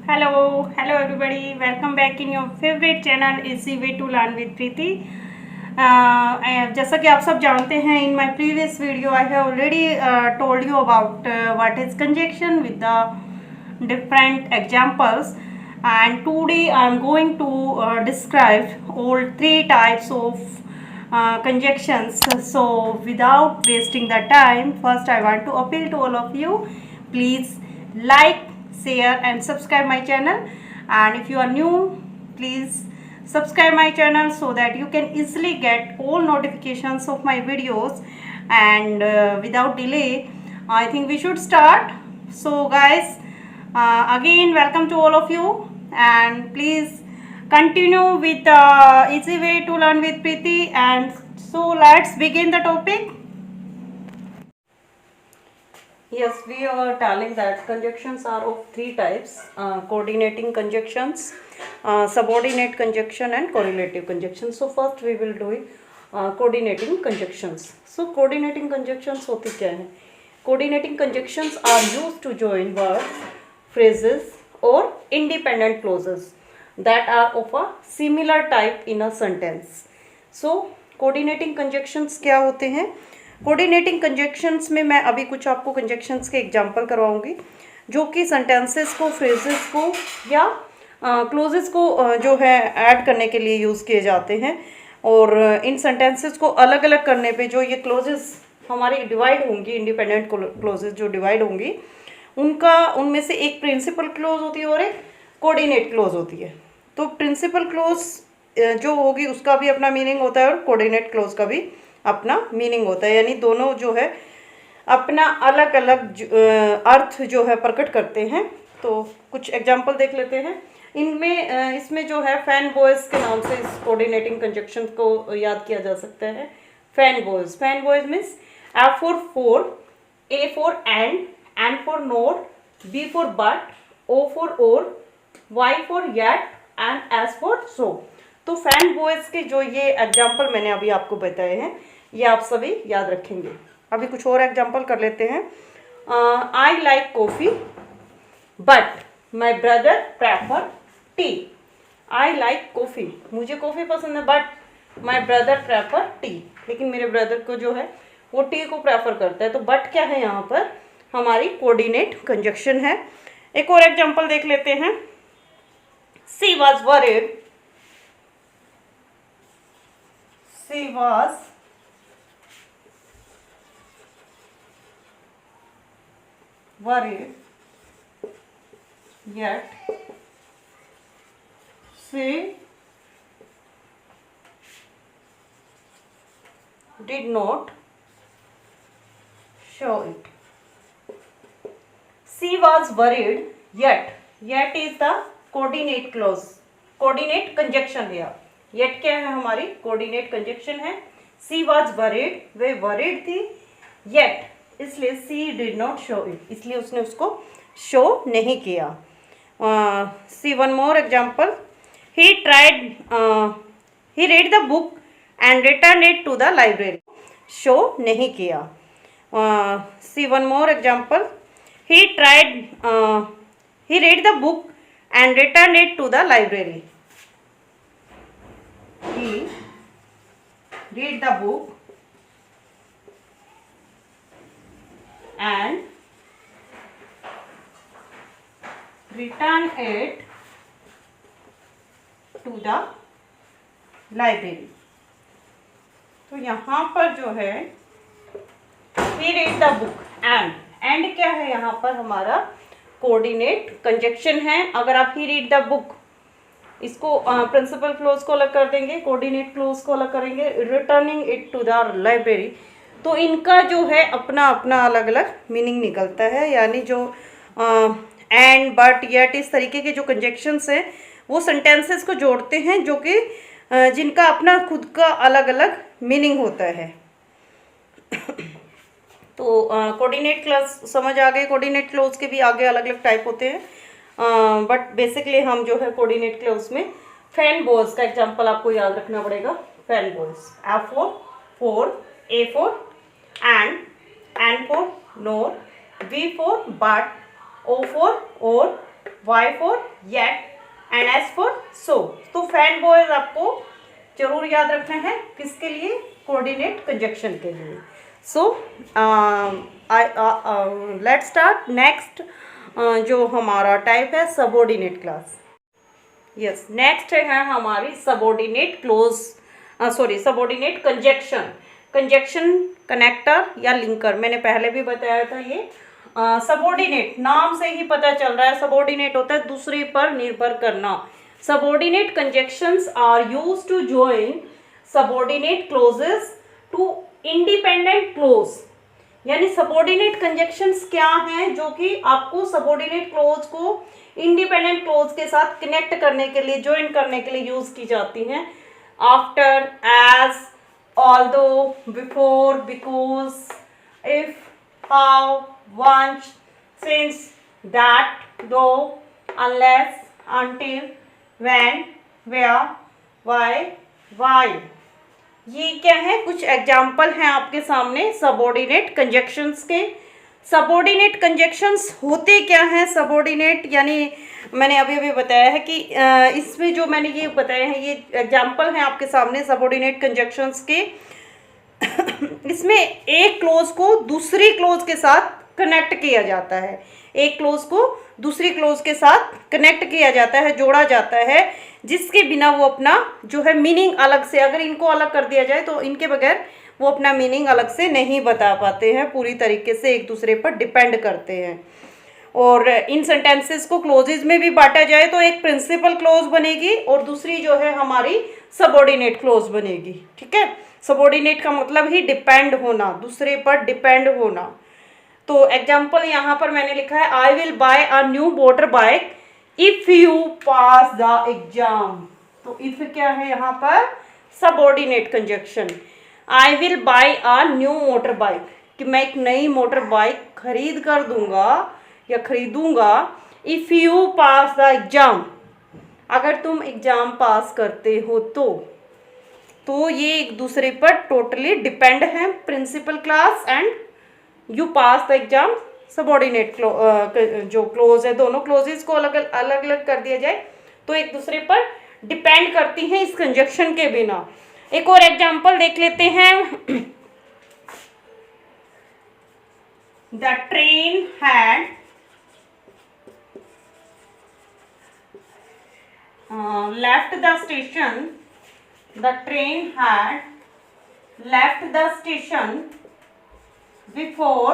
Hello everybody. Welcome back in your favorite channel Easy Way to Learn with Preeti. जैसा कि आप सब जानते हैं, in my previous video I have already told you about what is conjunction with the different examples, and today I am going to describe all three types of conjunctions. So without wasting the time, first I want to appeal to all of you, please like, share and subscribe my channel, and if you are new, please subscribe my channel so that you can easily get all notifications of my videos. And without delay, I think we should start. So guys, again welcome to all of you, and please continue with Easy Way to Learn with Preeti. And so let's begin the topic. Yes, we are telling that conjunctions are of three types: coordinating conjunctions, subordinate conjunction and correlative conjunction. So first we will do coordinating conjunctions. So coordinating conjunctions होती क्या है? Coordinating conjunctions are used to join words, phrases or independent clauses that are of a similar type in a sentence. So coordinating conjunctions क्या होते हैं? Coordinating conjunctions में मैं अभी कुछ आपको कंजक्शंस के एग्जांपल करवाऊंगी, जो कि सेंटेंसेस को, फ्रेजेस को या क्लोजेस को जो है ऐड करने के लिए यूज़ किए जाते हैं। और इन सेंटेंसेस को अलग अलग करने पे जो ये क्लोजेस हमारी डिवाइड होंगी, इंडिपेंडेंट क्लोजेस जो डिवाइड होंगी, उनमें से एक प्रिंसिपल क्लोज होती है और एक कोऑर्डिनेट क्लोज होती है। तो प्रिंसिपल क्लोज जो होगी उसका भी अपना मीनिंग होता है और कोऑर्डिनेट क्लोज का भी अपना मीनिंग होता है, यानी दोनों जो है अपना अलग अलग अर्थ जो है प्रकट करते हैं। तो कुछ एग्जांपल देख लेते हैं। इसमें जो है फैन बॉयज़ के नाम से इस कोऑर्डिनेटिंग कंजक्शन को याद किया जा सकता है। Fan boys means F for A for and, N for nor, B for but, O for or, Y for yet and S for so। तो फैन बॉयज़ के जो ये एग्जाम्पल मैंने अभी आपको बताए हैं, ये आप सभी याद रखेंगे। अभी कुछ और एग्जाम्पल कर लेते हैं। I like coffee but my brother prefer tea. I like coffee, मुझे कॉफ़ी पसंद है, but my brother prefer tea, लेकिन मेरे ब्रदर को जो है वो टी को प्रेफर करता है। तो बट क्या है यहाँ पर? हमारी कोऑर्डिनेट कंजक्शन है। एक और एग्जाम्पल देख लेते हैं। She was worried, she was worried yet she did not show it. She was worried yet is the coordinate clause, coordinate conjunction here. yet क्या है? हमारी coordinate conjunction है। she was worried, way worried थी, yet इसलिए she did not show it, इसलिए उसने उसको show नहीं किया। See one more example. He read the book and return it to the library, show नहीं किया। See one more example. He read the book and return it to the library. He read the book and return it to the library। तो यहाँ पर जो है he read the book and क्या है यहाँ पर? हमारा कोऑर्डिनेट कंजक्शन है। अगर आप he read the book, इसको प्रिंसिपल क्लोज को अलग कर देंगे, कोऑर्डिनेट क्लोज को अलग करेंगे, returning it to the library, तो इनका जो है अपना अपना अलग अलग मीनिंग निकलता है। यानी जो एंड, बट, येट इस तरीके के जो कंजक्शंस हैं वो सेंटेंसेस को जोड़ते हैं, जो कि जिनका अपना खुद का अलग अलग मीनिंग होता है। तो कोऑर्डिनेट क्लोज समझ आ गए। कोऑर्डिनेट क्लोज के भी आगे अलग अलग टाइप होते हैं, बट बेसिकली हम जो है कोऑर्डिनेट क्लोज में फैन बॉयज़ का एग्जांपल आपको याद रखना पड़ेगा। Fan boys, F for A for and, N for nor, B for but, O for or, Y for yet and S for so। तो फैन बॉयज आपको जरूर याद रखना है, किसके लिए? कोऑर्डिनेट कंजक्शन के लिए। So let's start. नेक्स्ट जो हमारा टाइप है सबऑर्डिनेट क्लास। यस, नेक्स्ट है हमारी subordinate close, subordinate conjunction. Conjunction connector या लिंकर, मैंने पहले भी बताया था। ये सबऑर्डिनेट नाम से ही पता चल रहा है, सबऑर्डिनेट होता है दूसरे पर निर्भर करना। Subordinate conjunctions are used to join subordinate clauses to independent clause. यानी सबऑर्डिनेट कंजक्शंस क्या हैं? जो कि आपको सबऑर्डिनेट क्लोज को इंडिपेंडेंट क्लोज के साथ कनेक्ट करने के लिए, ज्वाइन करने के लिए यूज की जाती हैं। After, as, although, before, because, if, how, once, since, that, though, unless, until, when, where, why। ये क्या है? कुछ एग्जाम्पल हैं आपके सामने सबऑर्डिनेट कंजक्शंस के। सबऑर्डिनेट कंजक्शंस होते क्या हैं? सबऑर्डिनेट यानी मैंने अभी अभी बताया है कि इसमें जो मैंने ये बताया है, ये एग्जाम्पल हैं आपके सामने सबऑर्डिनेट कंजक्शंस के। इसमें एक क्लोज को दूसरी क्लोज के साथ कनेक्ट किया जाता है, एक क्लोज को दूसरी क्लोज के साथ कनेक्ट किया जाता है, जोड़ा जाता है, जिसके बिना वो अपना जो है मीनिंग अलग से, अगर इनको अलग कर दिया जाए तो इनके बगैर वो अपना मीनिंग अलग से नहीं बता पाते हैं, पूरी तरीके से एक दूसरे पर डिपेंड करते हैं। और इन सेंटेंसेस को क्लोजेज में भी बांटा जाए तो एक प्रिंसिपल क्लोज बनेगी और दूसरी जो है हमारी सबऑर्डिनेट क्लोज बनेगी। ठीक है, सबऑर्डिनेट का मतलब ही डिपेंड होना, दूसरे पर डिपेंड होना। तो एग्जाम्पल यहाँ पर मैंने लिखा है, I will buy a new motor bike if you pass the exam. तो इफ क्या है यहाँ पर? Subordinate conjunction. I will buy a new motor bike, कि मैं एक नई मोटर बाइक खरीद कर दूंगा या खरीदूंगा। If you pass the exam, अगर तुम एग्जाम पास करते हो तो ये एक दूसरे पर टोटली डिपेंड है, principal clause and you pass the exam subordinate जो क्लोज है, दोनों क्लोजेस को अलग अलग कर दिया जाए तो एक दूसरे पर डिपेंड करती हैं इस कंजक्शन के बिना। एक और एग्जांपल देख लेते हैं। The train had left the station, the train had left the station before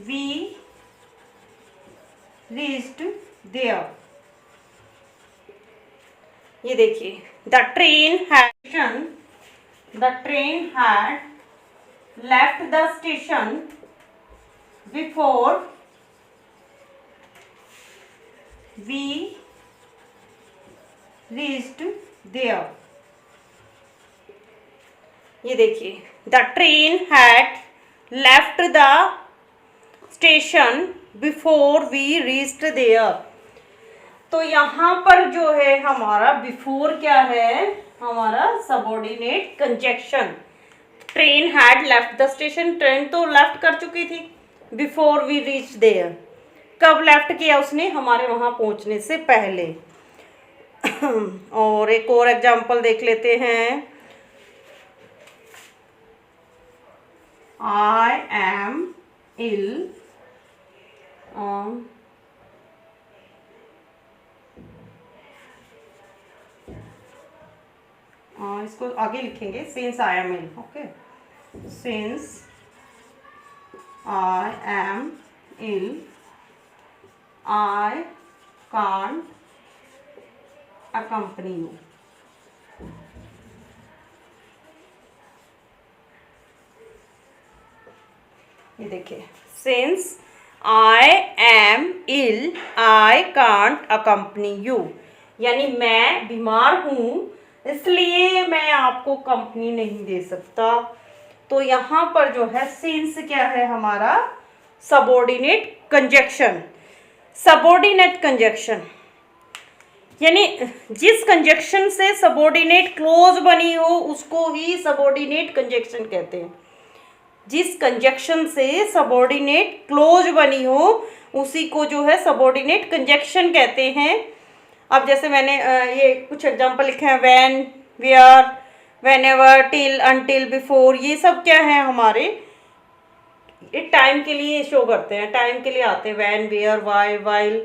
we reached there। ये देखिए, the train had left the station before we reached there। ये देखिए, the train had left the station before we reached there. तो यहाँ पर जो है हमारा बिफोर क्या है? हमारा subordinate conjunction. Train had left the station, train तो लेफ्ट कर चुकी थी। बिफोर वी रीच देयर, कब लेफ्ट किया उसने? हमारे वहाँ पहुँचने से पहले। और एक और एग्जाम्पल देख लेते हैं। I am ill इसको आगे लिखेंगे, since I am ill। Okay, since I am ill I can't accompany you। ये देखिए, since I am ill I can't accompany you, यानी मैं बीमार हूँ इसलिए मैं आपको कंपनी नहीं दे सकता। तो यहाँ पर जो है since क्या है हमारा? Subordinate conjunction. सबऑर्डिनेट कंजक्शन यानी जिस कंजक्शन से सबऑर्डिनेट क्लोज बनी हो उसको ही सबऑर्डिनेट कंजक्शन कहते हैं। जिस कंजक्शन से सबऑर्डिनेट क्लोज बनी हो उसी को जो है सबऑर्डिनेट कंजक्शन कहते हैं। अब जैसे मैंने ये कुछ एग्जांपल लिखे हैं, when, where, whenever, till, until, before, ये सब क्या है हमारे, ये टाइम के लिए शो करते हैं, टाइम के लिए आते हैं। When, where, why, while,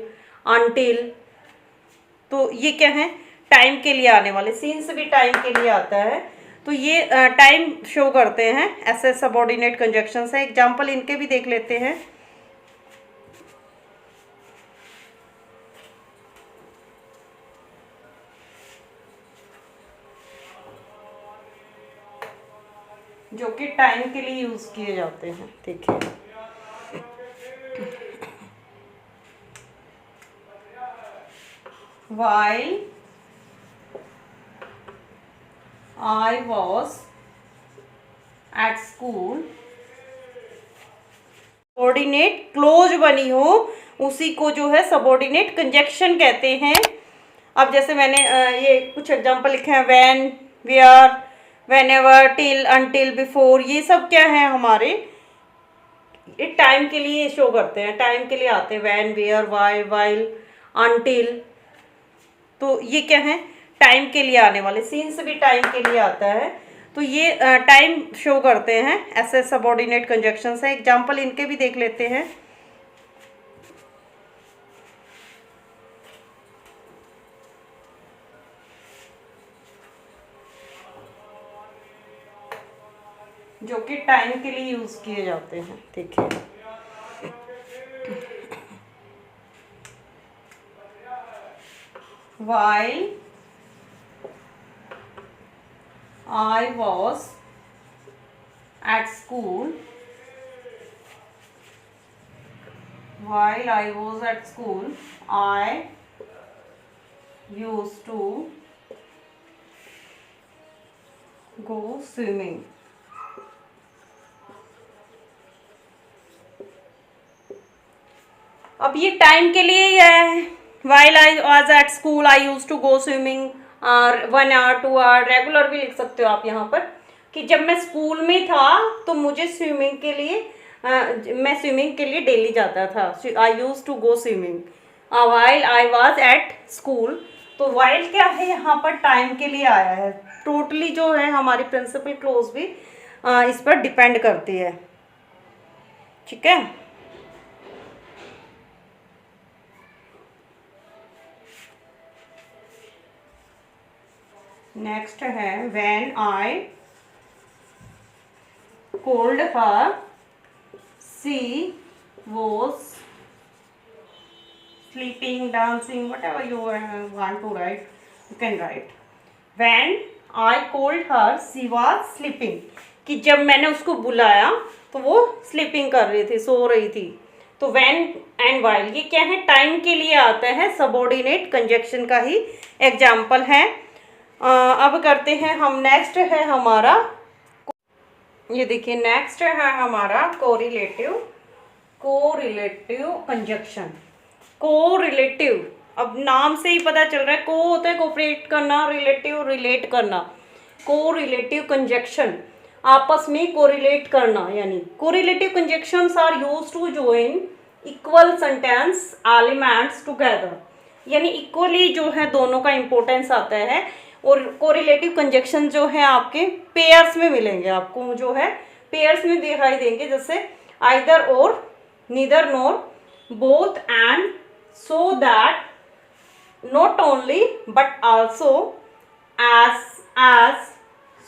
until, तो ये क्या है, टाइम के लिए आने वाले। सिंस भी टाइम के लिए आता है, तो ये टाइम शो करते हैं, ऐसे सबऑर्डिनेट कंजक्शंस है। एग्जांपल इनके भी देख लेते हैं। जो कि टाइम के लिए यूज किए जाते हैं, ठीक है। While I was at school, subordinate close बनी हो उसी को जो है सबऑर्डिनेट कंजक्शन कहते हैं। अब जैसे मैंने ये कुछ एग्जांपल लिखे हैं, when, where, whenever, till, until, before, ये सब क्या है हमारे, ये टाइम के लिए शो करते हैं, टाइम के लिए आते हैं। When, where, why, while, until, तो ये क्या है, टाइम के लिए आने वाले। सिंस भी टाइम के लिए आता है, तो ये टाइम शो करते हैं, ऐसे सबऑर्डिनेट कंजक्शंस है। एग्जांपल इनके भी देख लेते हैं। जो कि टाइम के लिए यूज किए जाते हैं, ठीक है। While I was at school, while I was at school, I used to go swimming. अब ये टाइम के लिए ही है। While I was at school, I used to go swimming, 1 hour 2 hour, regular भी लिख सकते हो आप यहाँ पर, कि जब मैं स्कूल में था तो मुझे स्विमिंग के लिए मैं स्विमिंग के लिए डेली जाता था। I used to go swimming while I was at school, तो while क्या है यहाँ पर, टाइम के लिए आया है। टोटली जो है हमारी प्रिंसिपल क्लोज भी इस पर डिपेंड करती है, ठीक है। नेक्स्ट है, when I called her, she was sleeping, dancing, whatever you want to write, you can write. When I called her, she was sleeping, कि जब मैंने उसको बुलाया तो वो स्लीपिंग कर रही थी, सो रही थी। तो व्हेन एंड व्हाइल ये क्या है, टाइम के लिए आता है, सबऑर्डिनेट कंजक्शन का ही एग्जाम्पल है। अब करते हैं हम, नेक्स्ट है हमारा, ये देखिए नेक्स्ट है हमारा कोरिलेटिव कंजक्शन। कोरिलेटिव, अब नाम से ही पता चल रहा है, को होता है कोऑपरेट करना, रिलेटिव रिलेट करना। कोरिलेटिव कंजक्शन, आपस में कोरिलेट करना, यानी correlative conjunctions are used to join equal sentence elements together, यानी इक्वली जो है दोनों का इंपॉर्टेंस आता है। और कोरिलेटिव कंजक्शन जो है आपके पेयर्स में मिलेंगे, आपको जो है पेयर्स में दिखाई देंगे, जैसे either or, neither nor, both and, so that, not only but also, as,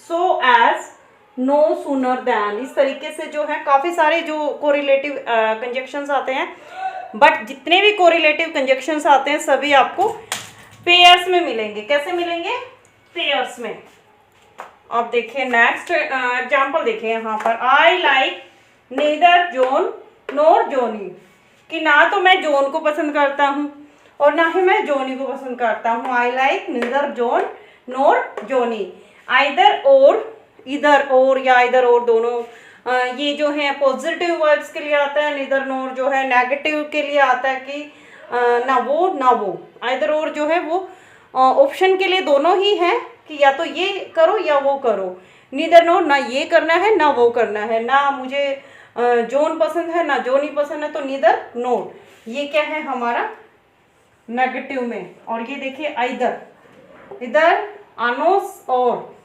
so as, no, sooner than. इस तरीके से जो है काफ़ी सारे जो कोरिलेटिव कंजक्शंस आते हैं, बट जितने भी कोरिलेटिव कंजक्शंस आते हैं सभी आपको पेयर्स में मिलेंगे। कैसे मिलेंगे, पेयर्स में। अब देखिए नेक्स्ट एग्जाम्पल देखिए यहाँ पर, आई लाइक नीदर जॉन नोर जोनी, कि ना तो मैं जॉन को पसंद करता हूँ और ना ही मैं जोनी को पसंद करता हूँ। I like neither John NOR Johnny. Either और, इधर और या इधर और दोनों, ये जो है पॉजिटिव वर्ड्स के लिए आता है। नीदर नोर जो है नेगेटिव के लिए आता है, कि ना वो ना वो। आइदर और जो है वो ऑप्शन के लिए दोनों ही है, कि या तो ये करो या वो करो। नीदर नोर, ना ये करना है ना वो करना है, ना मुझे जोन पसंद है ना जोन ही पसंद है, तो नीदर नोर, ये क्या है हमारा नेगेटिव में। और ये देखिए इधर अनुस और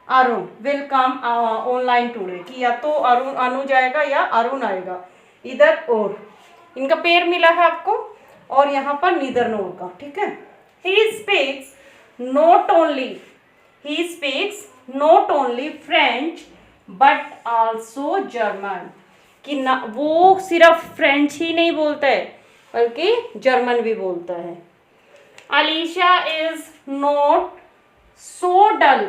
Arun will come online today, कि या तो अनु जाएगा या अरुण आएगा, इधर और इनका पेयर मिला है आपको, और यहाँ पर नीदर नोर का, ठीक है। He speaks not only French but also German, कि ना वो सिर्फ फ्रेंच ही नहीं बोलता है बल्कि जर्मन भी बोलता है। Alisha is not so dull,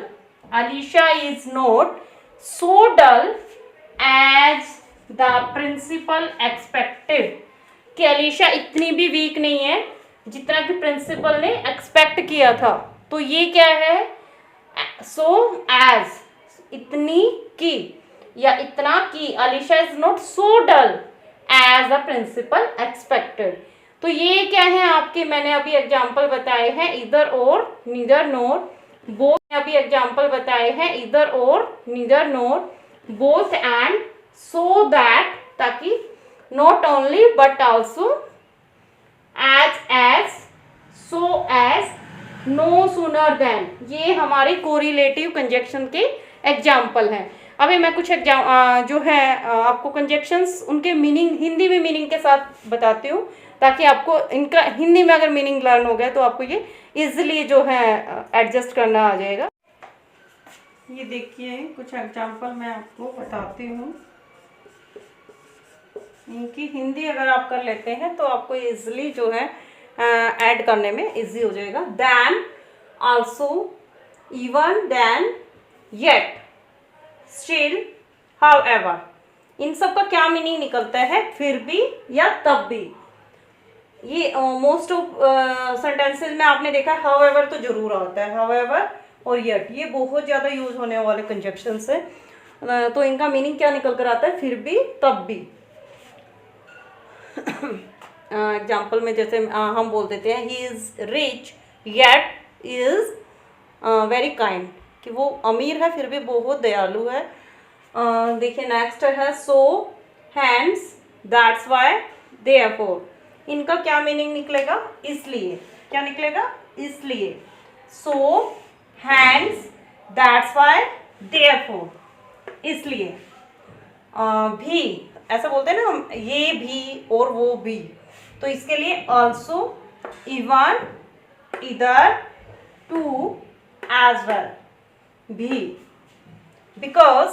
Alisha is not so dull as the principal expected, कि अलीशा इतनी भी वीक नहीं है जितना कि प्रिंसिपल ने एक्सपेक्ट किया था। तो ये क्या है, सो एज इतनी की या इतना की, Alisha is not so dull as the principal expected. तो ये क्या है आपके, मैंने अभी एग्जाम्पल बताए हैं इधर और नीदर नोर बोथ, अभी एग्जाम्पल बताए हैं इधर और neither nor both and so that, ताकि not only but also, as so as, no sooner than, ये हमारे कोरिलेटिव कंजक्शन के एग्जाम्पल हैं। अभी मैं कुछ जो है आपको कंजक्शंस उनके मीनिंग हिंदी में मीनिंग के साथ बताती हूँ, ताकि आपको इनका हिंदी में अगर मीनिंग लर्न हो गया तो आपको ये इजीली जो है एडजस्ट करना आ जाएगा। ये देखिए कुछ एग्जाम्पल मैं आपको बताती हूँ, इनकी हिंदी अगर आप कर लेते हैं तो आपको इजीली जो है ऐड करने में इजी हो जाएगा। Then, also, even, then, yet, still, however, इन सब का क्या मीनिंग निकलता है, फिर भी या तब भी। ये मोस्ट ऑफ सेंटेंसेस में आपने देखा हाउएवर तो जरूर आता है, हाउएवर और येट, ये बहुत ज़्यादा यूज होने वाले कंजक्शंस है। तो इनका मीनिंग क्या निकल कर आता है, फिर भी तब भी। एग्जाम्पल में जैसे हम बोल देते हैं he is rich yet is very kind, कि वो अमीर है फिर भी बहुत दयालु है। देखिए नेक्स्ट है सो हैंड्स दैट्स वाई देयरफॉर, इनका क्या मीनिंग निकलेगा, इसलिए, क्या निकलेगा, इसलिए। सो हैंड्स दैट्स वाई देयरफॉर, इसलिए। भी ऐसा बोलते हैं ना हम, ये भी और वो भी, तो इसके लिए ऑल्सो, इवन, इधर, टू, एज वेल, भी, बिकॉज,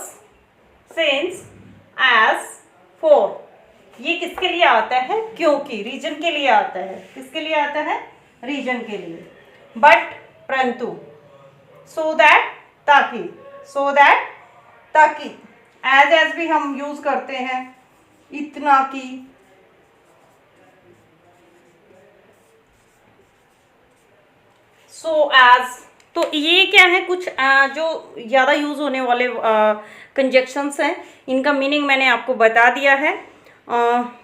सिंस, एज, फॉर, ये किसके लिए आता है, क्योंकि, रीजन के लिए आता है, किसके लिए आता है, रीजन के लिए। बट, परंतु, सो दैट, ताकि, सो दैट, ताकि, एज भी हम यूज करते हैं, इतना की, सो एज, तो ये क्या है कुछ जो ज़्यादा यूज होने वाले कंजक्शंस हैं, इनका मीनिंग मैंने आपको बता दिया है।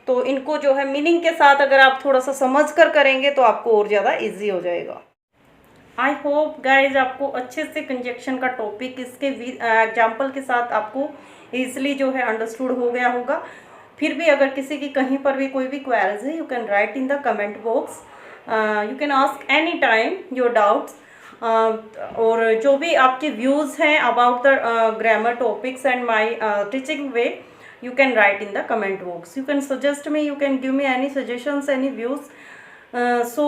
तो इनको जो है मीनिंग के साथ अगर आप थोड़ा सा समझ कर करेंगे तो आपको और ज़्यादा इजी हो जाएगा। आई होप गाइज आपको अच्छे से कंजक्शन का टॉपिक इसके एग्जाम्पल के साथ आपको ईजिली जो है अंडरस्टूड हो गया होगा। फिर भी अगर किसी की कहीं पर भी कोई भी क्वेरीज है, you can right in the comment box, you can ask any time your doubts, और जो भी आपके व्यूज़ हैं about the grammar topics and my teaching way, you can write in the comment box, you can suggest me, you can give me any suggestions, any views। So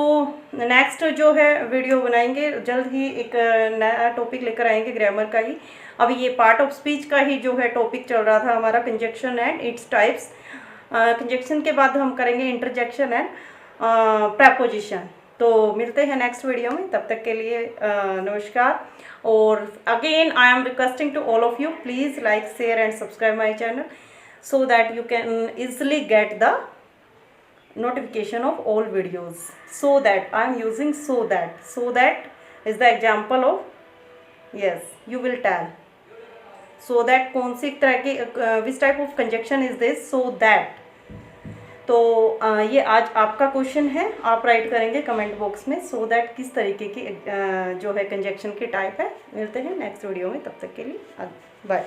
next जो है video बनाएंगे जल्द ही, एक नया topic लेकर आएंगे grammar का ही। अभी ये पार्ट ऑफ स्पीच का ही जो है टॉपिक चल रहा था हमारा, conjunction and its types. Conjunction के बाद हम करेंगे इंटरजेक्शन एंड प्रेपोजिशन। तो मिलते हैं नेक्स्ट वीडियो में, तब तक के लिए नमस्कार। और again I am requesting to all of you, please like, share and subscribe my channel, so that you can easily get the notification of all videos, so that I am using so that is the example of, yes you will tell, so that कौन सी तरह की which type of conjunction is this, so that। तो ये आज आपका question है, आप right करेंगे कमेंट बॉक्स में, so that किस तरीके की जो है कंजक्शन की टाइप है। मिलते हैं नेक्स्ट वीडियो में, तब तक के लिए बाय।